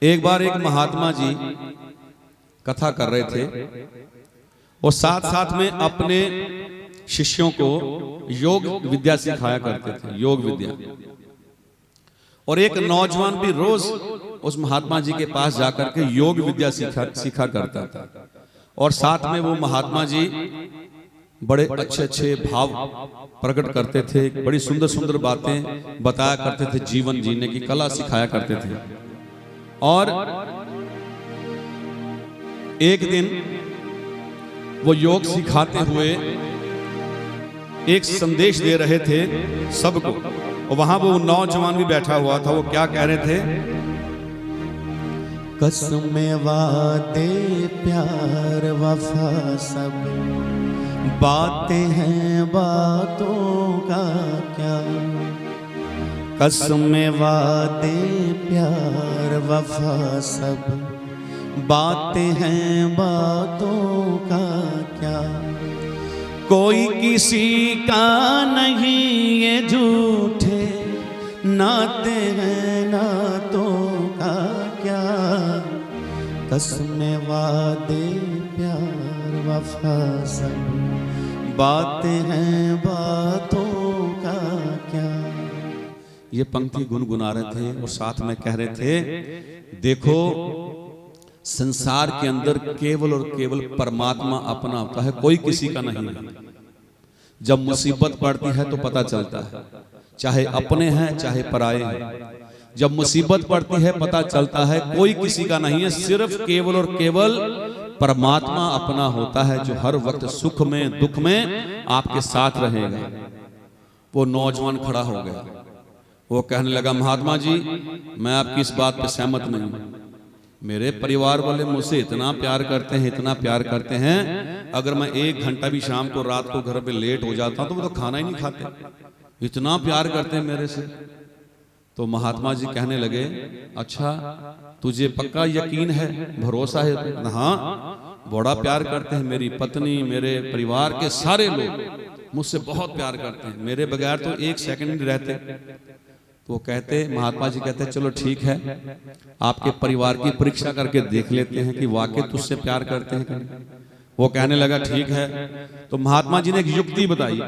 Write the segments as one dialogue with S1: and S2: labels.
S1: एक बार एक महात्मा जी कथा कर रहे थे और साथ साथ में अपने शिष्यों को योग विद्या सिखाया करते थे, योग विद्या। और एक नौजवान भी रोज उस महात्मा जी के पास जाकर के योग विद्या सीखा करता था। और साथ में वो महात्मा जी बड़े अच्छे अच्छे भाव प्रकट करते थे, बड़ी सुंदर सुंदर बातें बताया करते थे, जीवन जीने की कला सिखाया करते थे। और एक दिन वो योग सिखाते हुए एक संदेश दे रहे थे सबको, और वहां वो नौजवान भी बैठा हुआ था। वो क्या कह रहे थे?
S2: कसमें वादे प्यार वफा सब बातें हैं बातों का क्या। कसमें वादे प्यार वफा सब बातें हैं बातों का क्या। कोई किसी का नहीं ये झूठे नाते हैं नातों का क्या। कसमें वादे प्यार वफा सब बातें हैं बातों का क्या।
S1: ये पंक्ति गुनगुना रहे थे और साथ में कह रहे थे, देखो संसार के अंदर केवल और केवल परमात्मा अपना होता है, कोई किसी का नहीं है। जब मुसीबत पड़ती है तो पता चलता है, चाहे अपने हैं चाहे पराये हैं। जब मुसीबत पड़ती है पता चलता है कोई किसी का नहीं है, सिर्फ केवल और केवल परमात्मा अपना होता है, जो हर वक्त सुख में दुख में आपके साथ रहेगा। वो नौजवान खड़ा हो गया, वो कहने लगा, महात्मा जी मैं आपकी इस बात पे सहमत नहीं हूं। मेरे परिवार वाले मुझसे इतना प्यार करते हैं, इतना प्यार करते हैं, अगर मैं 1 घंटा भी शाम को रात को घर पे लेट हो जाता हूं तो वो तो खाना ही नहीं खाते, इतना प्यार करते हैं मेरे से। तो महात्मा जी कहने लगे, अच्छा तुझे पक्का यकीन है, भरोसा है? हाँ, बड़ा प्यार करते हैं, मेरी पत्नी मेरे परिवार के सारे लोग मुझसे बहुत प्यार करते हैं, मेरे बगैर तो 1 सेकंड नहीं रहते। वो कहते, महात्मा जी कहते, चलो ठीक है, आपके परिवार की परीक्षा करके देख लेते हैं कि वाकई तुझसे प्यार करते हैं। वो कहने लगा ठीक है। तो महात्मा जी ने एक युक्ति बताई।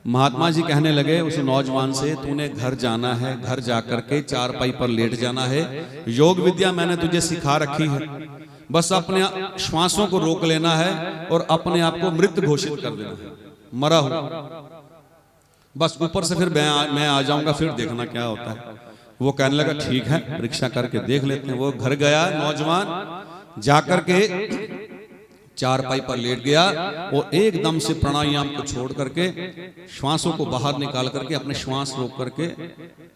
S1: महात्मा जी कहने लगे उस नौजवान से, तूने घर जाना है, घर जाकर के चारपाई पर लेट जाना है, योग विद्या मैंने तुझे सिखा रखी है, बस अपने श्वासों को रोक लेना है और अपने आप को मृत घोषित कर देना है, मरा हूं, बस ऊपर से फिर मैं आ जाऊंगा, फिर देखना क्या होता है। वो कहने लगा ठीक है, परीक्षा करके देख लेते हैं। वो घर गया नौजवान, जाकर के चारपाई पर लेट गया और एकदम से प्राणायाम को छोड़ करके श्वासों को बाहर निकाल करके अपने श्वास रोक करके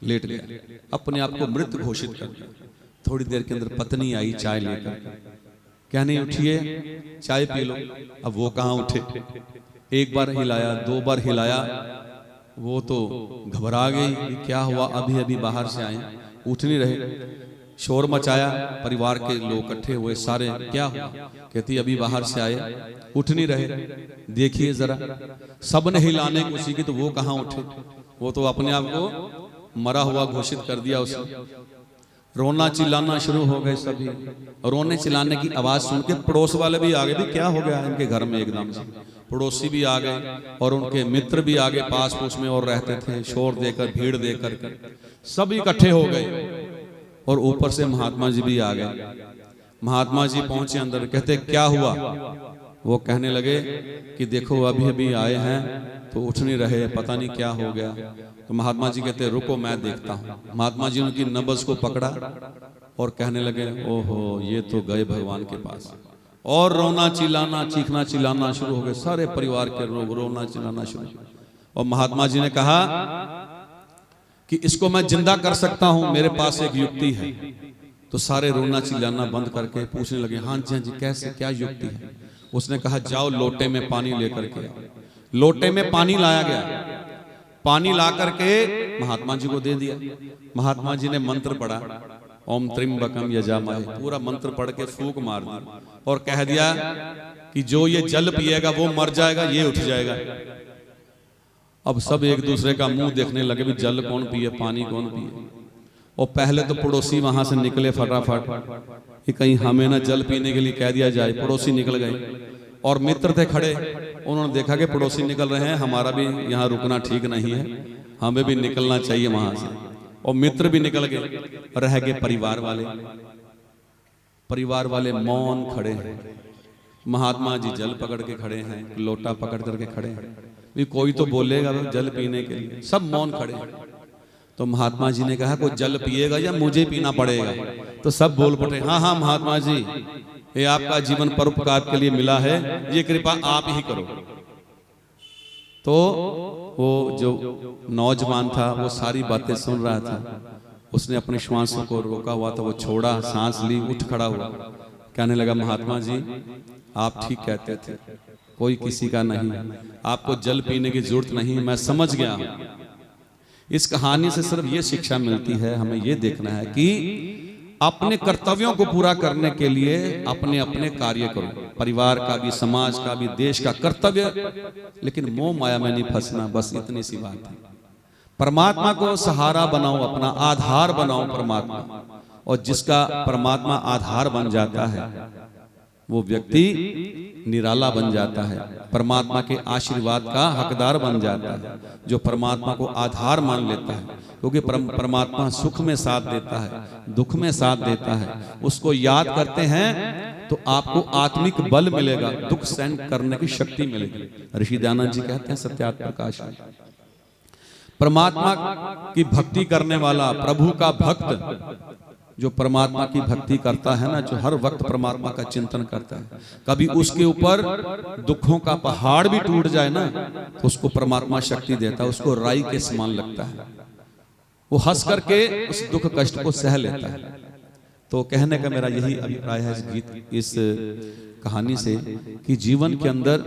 S1: लेट गया, अपने आप को मृत घोषित कर दिया। थोड़ी देर के अंदर पत्नी आई चाय लेकर, कहने उठिए चाय पी लो। अब वो कहाँ उठे, 1 बार हिलाया, 2 बार हिलाया, वो तो घबरा गई, क्या हुआ, अभी अभी बाहर से आए, उठ नहीं रहे। शोर मचाया, परिवार के लोग इकट्ठे हुए सारे, क्या हुआ? कहती अभी बाहर से आए, उठ नहीं रहे, देखिए जरा। सबने हिलाने की कोशिश की तो वो कहाँ उठे, वो तो अपने आप को मरा हुआ घोषित कर दिया उसने। रोना चिल्लाना शुरू हो गए सभी। रोने चिल्लाने की आवाज सुन के पड़ोस वाले भी आ गए, भी क्या हो गया इनके घर में एकदम से। पड़ोसी भी आ गए और उनके मित्र भी आगे पास पड़ोस में और रहते थे, शोर देकर भीड़ देकर सब इकट्ठे हो गए। और ऊपर से महात्मा जी भी आ गए। महात्मा जी पहुंचे अंदर, कहते क्या हुआ? वो कहने लगे कि देखो अभी अभी आए हैं तो उठ नहीं रहे, पता नहीं क्या हो गया। तो महात्मा जी कहते रुको मैं देखता हूँ। महात्मा जी उनकी नब्ज को पकड़ा और कहने लगे ओहो ये तो गए भगवान के पास। और रोना चिल्लाना चीखना चिल्लाना शुरू हो गए, सारे परिवार के लोग रोना चिल्लाना शुरू। और महात्मा जी ने कहा कि इसको मैं जिंदा कर सकता हूं, मेरे पास एक युक्ति है। तो सारे रोना चिल्लाना बंद करके पूछने लगे हाँ जी कैसे, क्या युक्ति है? उसने कहा जाओ लोटे में पानी लेकर के। लोटे में पानी लाया गया, पानी ला करके महात्मा जी को दे दिया। महात्मा जी ने मंत्र पढ़ा, ओम त्र्यंबकम यजामहे, पूरा मंत्र पढ़ के फूंक मार दी और कह दिया कि जो ये जल पिएगा वो मर जाएगा, ये उठ जाएगा। अब सब एक दूसरे का मुंह देखने लगे भी जल कौन पिए, पानी कौन पिए। और पहले तो पड़ोसी वहां से निकले फटाफट कि कहीं हमें ना जल पीने के लिए कह दिया जाए। पड़ोसी निकल गए और मित्र थे खड़े, उन्होंने देखा कि पड़ोसी निकल रहे हैं, हमारा भी यहाँ रुकना ठीक नहीं है, हमें भी निकलना चाहिए वहां से। और मित्र भी निकल गए, रह गए परिवार वाले। परिवार वाले मौन खड़े हैं। महात्मा जी जल पकड़ के खड़े हैं, लोटा पकड़ करके खड़े हैं, भी कोई तो बोलेगा जल पीने के लिए। सब मौन खड़े हैं। तो महात्मा जी ने कहा कोई जल पिएगा या मुझे पीना पड़ेगा? तो सब बोल पड़े हाँ हाँ महात्मा जी, ये आपका जीवन परोपकार के लिए मिला है, ये कृपा आप ही करो। तो वो जो नौजवान था वो सारी बातें सुन रहा था, उसने अपने श्वासों को रोका हुआ था, वो छोड़ा, सांस ली, उठ खड़ा हुआ, कहने लगा महात्मा जी आप ठीक कहते थे, कोई किसी का नहीं, आपको जल पीने की जरूरत नहीं, मैं समझ गया। इस कहानी से सिर्फ ये शिक्षा मिलती है, हमें ये देखना है कि अपने कर्तव्यों को पूरा करने के लिए अपने अपने कार्य करो, परिवार का भी, समाज का भी, देश का कर्तव्य, लेकिन मोह माया में नहीं फंसना। बस इतनी सी बात है। परमात्मा को सहारा बनाओ, अपना आधार बनाओ परमात्मा, और जिसका परमात्मा आधार बन जाता है वो व्यक्ति निराला बन जाता है, परमात्मा के आशीर्वाद का हकदार बन जाता है। जो परमात्मा को आधार मान लेता है, क्योंकि परमात्मा सुख में साथ देता है, दुख में साथ देता है, उसको याद करते हैं तो आपको आत्मिक बल मिलेगा, दुख सहन करने की शक्ति मिलेगी। ऋषि दयानंद जी कहते हैं सत्यार्थ प्रकाश में, परमात्मा की भक्ति करने वाला, प्रभु का भक्त जो परमात्मा की भक्ति करता है ना, जो हर वक्त परमात्मा का चिंतन करता है, कभी उसके ऊपर दुखों का पहाड़ भी टूट जाए ना तो उसको परमात्मा शक्ति देता है, उसको राई के समान लगता है, वो हंस करके उस दुख कष्ट को सह लेता है। तो कहने का मेरा यही अभिप्राय है इस गीत, इस कहानी से, कि जीवन के अंदर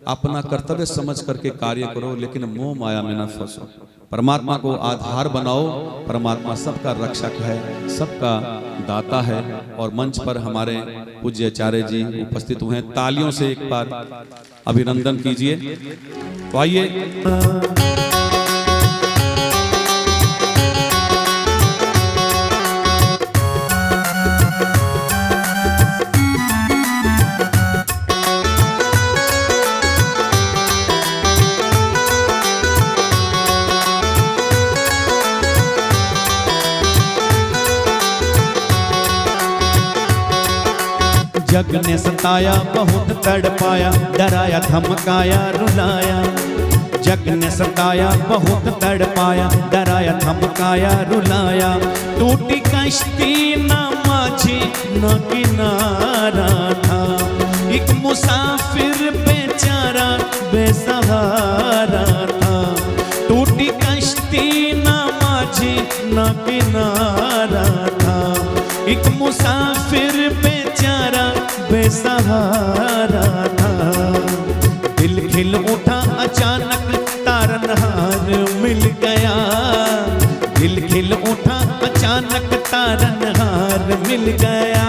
S1: अपना कर्तव्य समझ करके कार्य करो, लेकिन मोह माया में न फंसो, परमात्मा को आधार बनाओ। परमात्मा सबका रक्षक है, सबका दाता है। और मंच पर हमारे पूज्य आचार्य जी उपस्थित हुए हैं, तालियों से एक बार अभिनंदन कीजिए। तो आइए,
S2: जग ने सताया बहुत तड़पाया, डराया धमकाया रुलाया। जग ने सताया बहुत तड़पाया, डराया धमकाया रुलाया। टूटी कश्ती न माझी न किनारा था, एक मुसाफिर बेचारा बेसहारा था। टूटी कश्ती न माझी न किनारा था, एक मुसाफिर बेचारा बेसहारा था। दिल खिल उठा अचानक तारनहार मिल गया। दिल खिल उठा अचानक तारनहार मिल गया।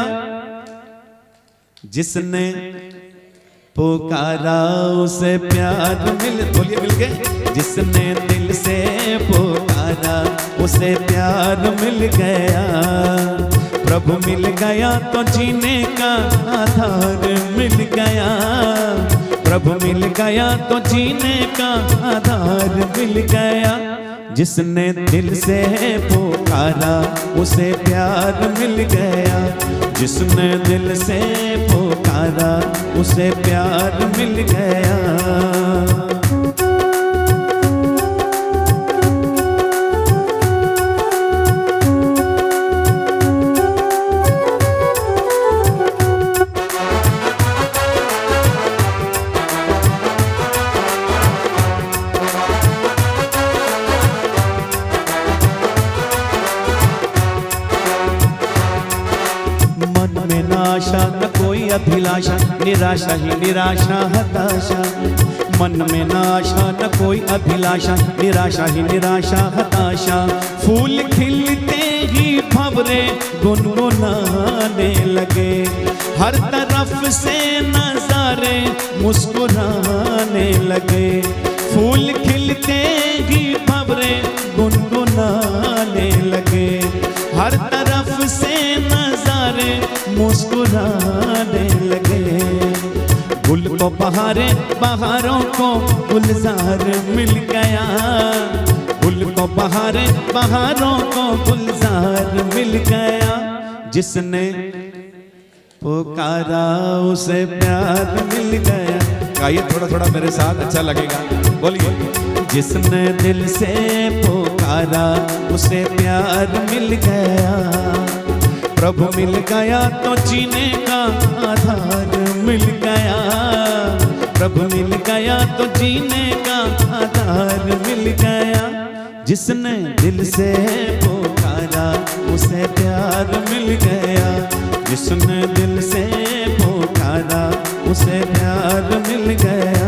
S2: जिसने पुकारा उसे प्यार बोलिए मिल गए। जिसने दिल से पुकारा उसे प्यार मिल गया। प्रभु मिल गया तो जीने का आधार मिल गया। प्रभु मिल गया तो जीने का आधार मिल गया। जिसने दिल से पुकारा उसे प्यार मिल गया। जिसने दिल से पुकारा उसे प्यार मिल गया। आशा न कोई अभिलाषा, निराशा ही निराशा हताशा। मन में न आशा न कोई अभिलाषा, निराशा ही निराशा हताशा। फूल खिलते ही भंवरे गुनगुनाने लगे। हर तरफ से नजारे मुस्कुराने लगे। फूल खिलते ही भंवरे गुनगुनाने लगे। मुस्कुराने लगे। गुल को बहारे, बहारों को गुलजार मिल गया। गुल को बहारे, बहारों को गुलजार मिल गया। जिसने पुकारा उसे प्यार मिल गया। गाइए थोड़ा थोड़ा मेरे साथ, अच्छा लगेगा, बोलिए। जिसने दिल से पुकारा उसे प्यार मिल गया। प्रभु मिल गया तो जीने का आधार मिल गया। प्रभु मिल गया तो जीने का आधार मिल गया। जिसने दिल से पुकारा उसे प्यार मिल गया। जिसने दिल से पुकारा उसे प्यार मिल गया।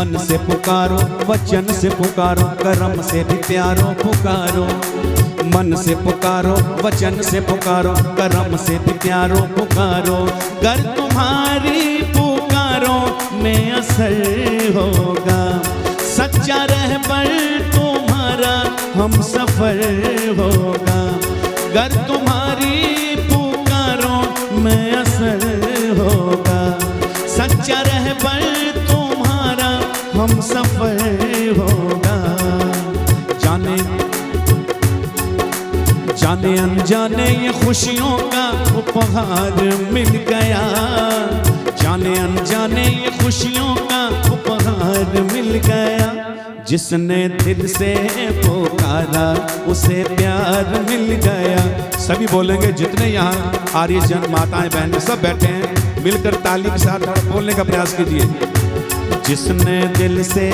S2: मन से पुकारो, वचन से पुकारो, कर्म से भी प्यारो पुकारो। मन से पुकारो, वचन से पुकारो, कर्म से भी प्यारो पुकारो। कर तुम्हारी पुकारो में असर होगा। सच्चा रहबर तुम्हारा हम सफर होगा। कर तुम्हारी पुकारो में असर होगा। सच्चा रहबर हम सफल होगा। जाने जाने अनजाने ये खुशियों का उपहार मिल गया। जाने अनजाने ये खुशियों का उपहार मिल गया। जिसने दिल से पुकारा उसे प्यार मिल गया। सभी बोलेंगे, जितने यहाँ आर्यजन माताएं बहनें सब बैठे हैं, मिलकर ताली के साथ बोलने का प्रयास कीजिए। जिसने दिल से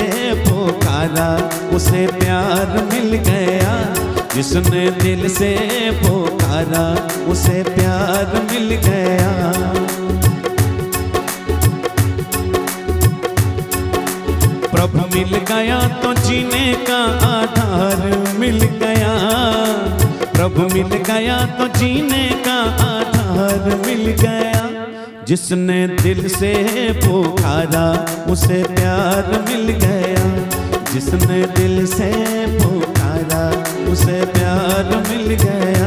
S2: पुकारा उसे प्यार मिल गया। जिसने दिल से पुकारा उसे प्यार मिल गया। प्रभु मिल गया तो जीने का आधार मिल गया। प्रभु मिल गया तो जीने का आधार मिल गया। जिसने दिल से पुकारा उसे प्यार मिल गया। जिसने दिल से पुकारा उसे प्यार मिल गया।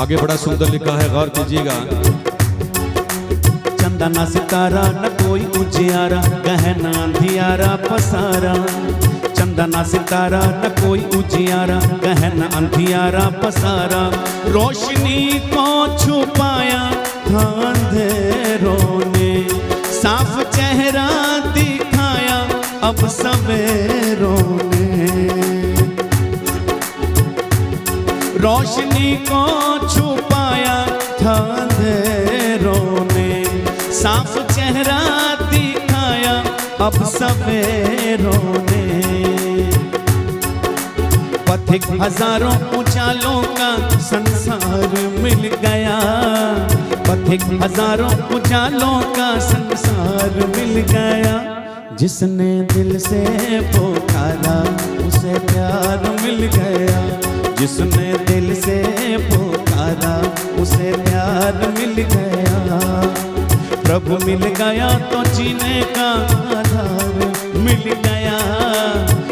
S1: आगे बड़ा सुंदर लिखा है, गौर कीजिएगा।
S2: चंदा ना सितारा न कोई उजियारा, गहना अंधियारा पसारा। चंदा ना सितारा न कोई उजियारा, गहना अंधियारा पसारा। रोशनी को छुपाया था अंधेरों ने, साफ चेहरा दिखाया अब सवेरों ने। रोशनी को छुपाया था अंधेरों ने, साफ चेहरा दिखाया अब सवेरों ने। पथिक हजारों उजालों का संसार मिल गया। पथिक हजारों उजालों का संसार मिल गया। जिसने दिल से पुकारा उसे प्यार मिल गया। जिसने दिल से पुकारा उसे प्यार मिल गया। प्रभु मिल गया तो जीने का आधार मिल गया।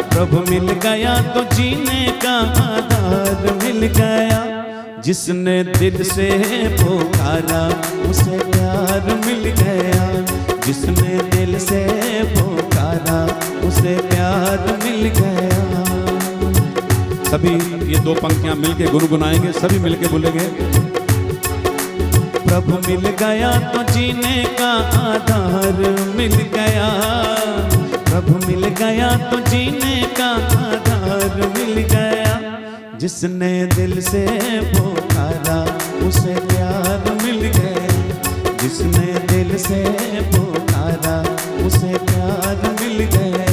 S2: प्रभु मिल गया तो जीने का आधार मिल गया। जिसने दिल से पुकारा उसे प्यार मिल गया। जिसने दिल से पुकारा उसे प्यार मिल गया।
S1: सभी ये दो पंक्तियां मिलके गुनगुनाएंगे, सभी मिलके बोलेंगे।
S2: प्रभु मिल गया तो जीने का आधार मिल गया। प्रभु मिल गया तो जीने का आधार मिल गया। जिसने दिल से पुकारा उसे प्यार मिल गया। जिसने दिल से पुकारा उसे प्यार मिल गया।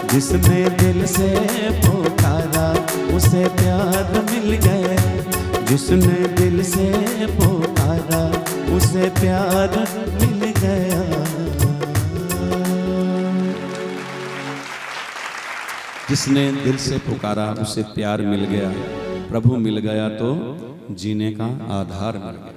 S2: जिसने दिल से पुकारा उसे प्यार मिल गया। जिसने दिल से पुकारा उसे प्यार मिल गया।
S1: जिसने दिल से पुकारा उसे प्यार मिल गया, प्रभु मिल गया तो जीने का आधार मिल गया।